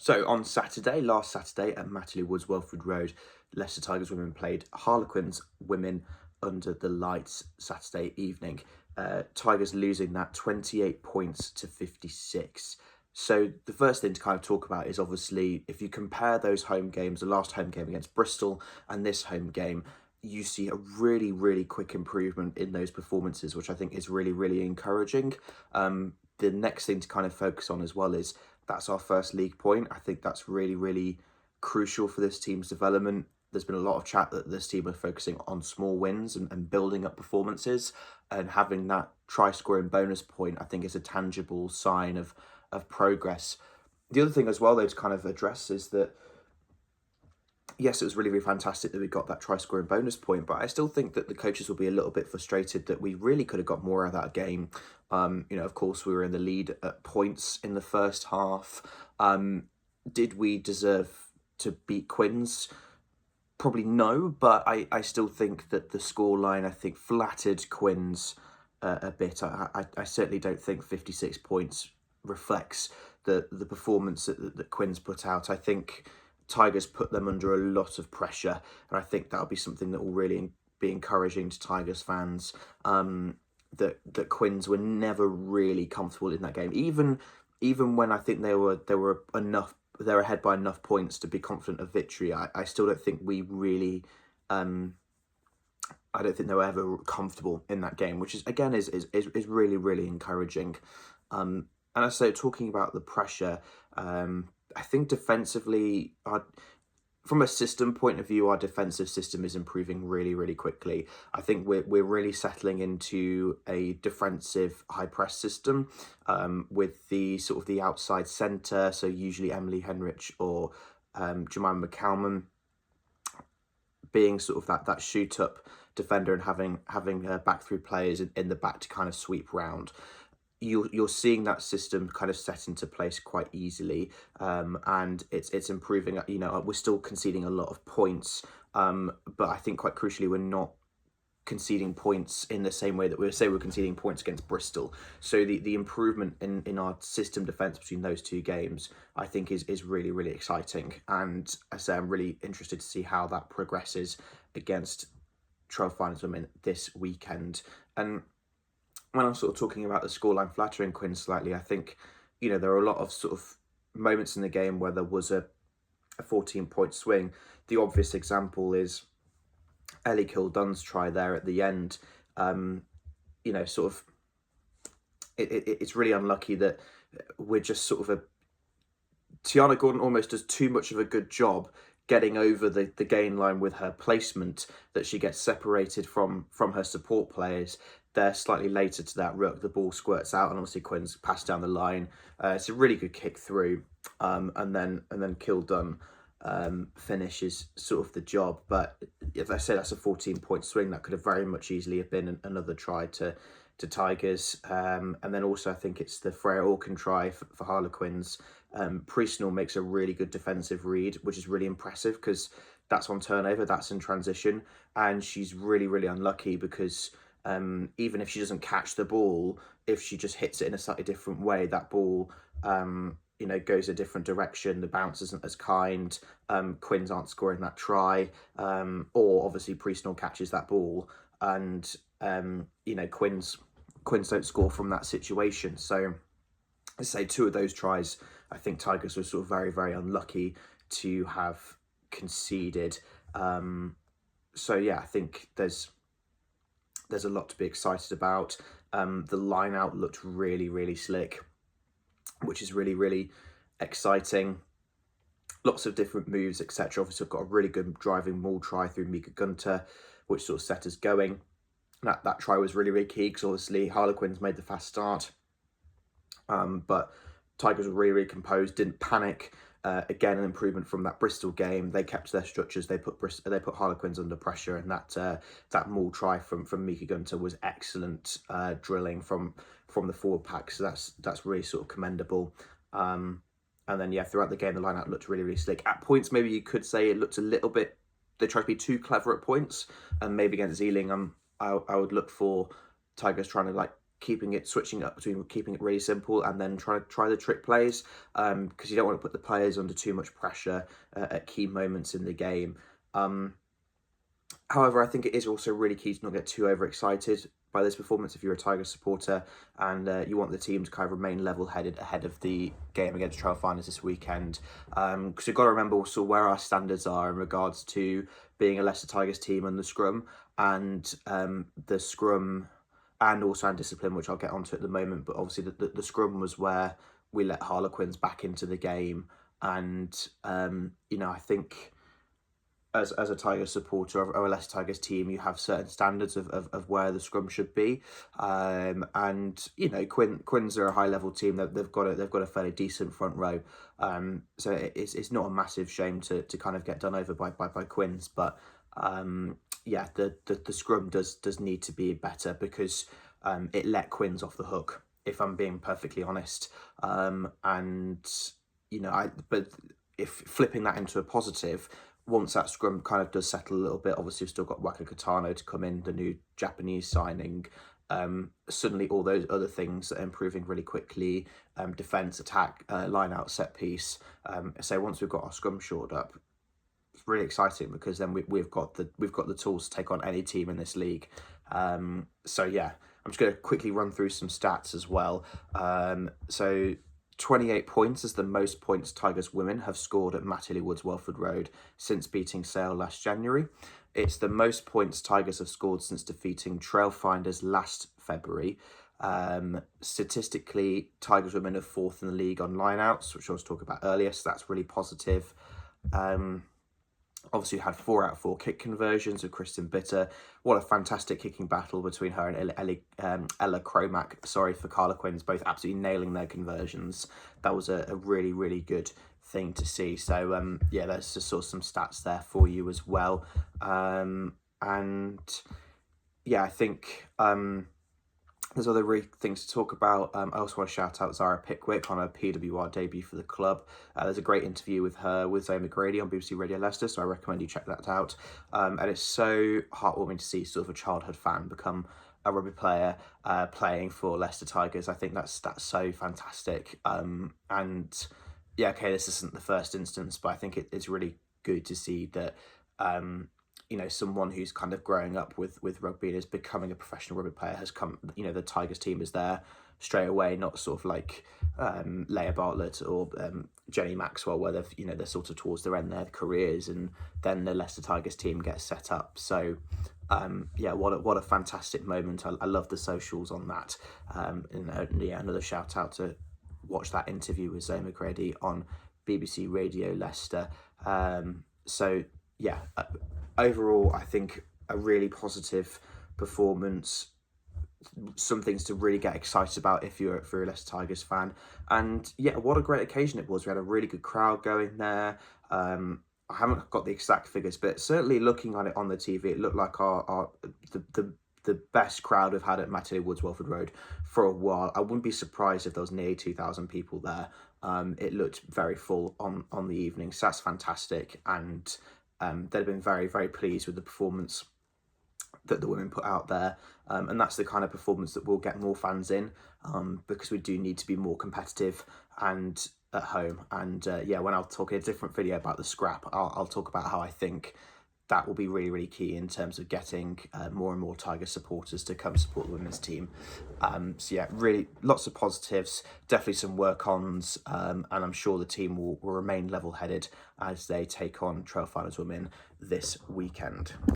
So on last Saturday at Matterley Woods, Welford Road, Leicester Tigers women played Harlequins women under the lights Saturday evening. Tigers losing that 28 points to 56. So the first thing to kind of talk about is obviously if you compare those home games, the last home game against Bristol and this home game, you see a really, really quick improvement in those performances, which I think is really, really encouraging. The next thing to kind of focus on as well is that's our first league point. I think that's really, really crucial for this team's development. There's been a lot of chat that this team are focusing on small wins and building up performances, and having that try scoring bonus point, I think, is a tangible sign of progress. The other thing as well, though, to kind of address is that yes, it was really, really fantastic that we got that try scoring bonus point, but I still think that the coaches will be a little bit frustrated that we really could have got more out of that game. Of course, we were in the lead at points in the first half. Did we deserve to beat Quins? Probably no, but I still think that the scoreline, I think, flattered Quins a bit. I certainly don't think 56 points reflects the performance that Quins put out. I think Tigers put them under a lot of pressure, and I think that'll be something that will really be encouraging to Tigers fans. That Quins were never really comfortable in that game, even when I think they were enough. They're ahead by enough points to be confident of victory. I still don't think we really. I don't think they were ever comfortable in that game, which is again is really, really encouraging. And I say, talking about the pressure, I think defensively, from a system point of view, our defensive system is improving really, really quickly. I think we're really settling into a defensive high press system, with the sort of the outside centre. So usually Emily Henrich or Jemima McCalman being sort of that shoot up defender, and having back through players in the back to kind of sweep round. You're seeing that system kind of set into place quite easily, and it's improving. We're still conceding a lot of points, but I think quite crucially we're not conceding points in the same way that we're conceding points against Bristol. So the improvement in our system defence between those two games, I think, is really, really exciting. And I say I'm really interested to see how that progresses against Trial Finals women this weekend. And when I'm sort of talking about the scoreline flattering Quinn slightly, I think, there are a lot of sort of moments in the game where there was a 14-point swing. The obvious example is Ellie Kildunn's try there at the end. Sort of, it's really unlucky that we're just sort of Tiana Gordon almost does too much of a good job getting over the gain line with her placement, that she gets separated from her support players. They're slightly later to that ruck. The ball squirts out, and obviously Quinn's passed down the line. It's a really good kick through, and then Kildunn finishes sort of the job. But as I say, that's a 14-point swing. That could have very much easily have been another try to Tigers. And then also I think it's the Freya Orkin try for Harlequins. Priestnall makes a really good defensive read, which is really impressive because that's on turnover, that's in transition, and she's really, really unlucky because even if she doesn't catch the ball, if she just hits it in a slightly different way, that ball goes a different direction. The bounce isn't as kind. Quins aren't scoring that try, or obviously Priestnall catches that ball, and Quins don't score from that situation. So I say two of those tries, I think Tigers were sort of very, very unlucky to have conceded. So yeah, I think there's a lot to be excited about. The line out looked really, really slick, which is really, really exciting. Lots of different moves, etc. Obviously, I've got a really good driving maul try through Mika Gunter, which sort of set us going. That try was really, really key because obviously Harlequins made the fast start. But Tigers were really, really composed, didn't panic. Again, an improvement from that Bristol game. They kept their structures. They put Harlequins under pressure, and that maul try from Mika Gunter was excellent drilling from the forward pack. So that's really sort of commendable. And then yeah, throughout the game, the line-out looked really, really slick. At points, maybe you could say it looked a little bit. They tried to be too clever at points, and maybe against Ealing, I would look for Tigers trying to switching up between keeping it really simple and then try the trick plays, because you don't want to put the players under too much pressure at key moments in the game. However, I think it is also really key to not get too overexcited by this performance if you're a Tigers supporter, and you want the team to kind of remain level-headed ahead of the game against Trailfinders this weekend. Because you've got to remember also where our standards are in regards to being a Leicester Tigers team and the scrum, and the scrum, and also on discipline, which I'll get onto at the moment. But obviously the scrum was where we let Harlequins back into the game, and I think as a Tigers supporter or a Leicester Tigers team, you have certain standards of where the scrum should be, and Quins are a high level team. They've got a fairly decent front row, so it's not a massive shame to kind of get done over by Quins, but the scrum does need to be better, because it let Quins off the hook, if I'm being perfectly honest, but if flipping that into a positive, once that scrum kind of does settle a little bit, obviously we've still got Waka Katano to come in, the new Japanese signing. Suddenly all those other things are improving really quickly. Defence, attack, line out, set piece. So once we've got our scrum shored up, it's really exciting, because then we've got the tools to take on any team in this league. So yeah, I'm just going to quickly run through some stats as well. So 28 points is the most points Tigers women have scored at Mattiley Woods Welford Road since beating Sale last January. It's the most points Tigers have scored since defeating Trailfinders last February. Statistically, Tigers women are fourth in the league on lineouts, which I was talking about earlier, so that's really positive. Obviously, had 4 out of 4 kick conversions with Kristen Bitter. What a fantastic kicking battle between her and Ella Cromack, for Harlequins, both absolutely nailing their conversions. That was a really, really good thing to see. So, let's just sort of some stats there for you as well. I think there's other really things to talk about. I also want to shout out Zara Pickwick on her PWR debut for the club. There's a great interview with her with Zoe McGrady on BBC Radio Leicester, so I recommend you check that out. And it's so heartwarming to see sort of a childhood fan become a rugby player playing for Leicester Tigers. I think that's so fantastic. This isn't the first instance, but I think it's really good to see that someone who's kind of growing up with rugby and is becoming a professional rugby player has come, the Tigers team is there straight away, not sort of like Leah Bartlett or Jenny Maxwell, where they're sort of towards their end of their careers, and then the Leicester Tigers team gets set up. So what a fantastic moment. I love the socials on that. Another shout out to watch that interview with Zoe McGrady on BBC Radio Leicester. Overall, I think a really positive performance, some things to really get excited about if you're a Leicester Tigers fan. And what a great occasion it was. We had a really good crowd going there. I haven't got the exact figures, but certainly looking at it on the TV, it looked like the best crowd we've had at Mattiley Woods Welford Road for a while. I wouldn't be surprised if there was nearly 2,000 people there. It looked very full on the evening, so that's fantastic. And they've been very, very pleased with the performance that the women put out there. And that's the kind of performance that will get more fans in, because we do need to be more competitive and at home. And when I'll talk in a different video about the scrap, I'll talk about how I think that will be really, really key in terms of getting more and more Tiger supporters to come support the women's team. Really lots of positives, definitely some work-ons, and I'm sure the team will remain level-headed as they take on Trailfinders women this weekend.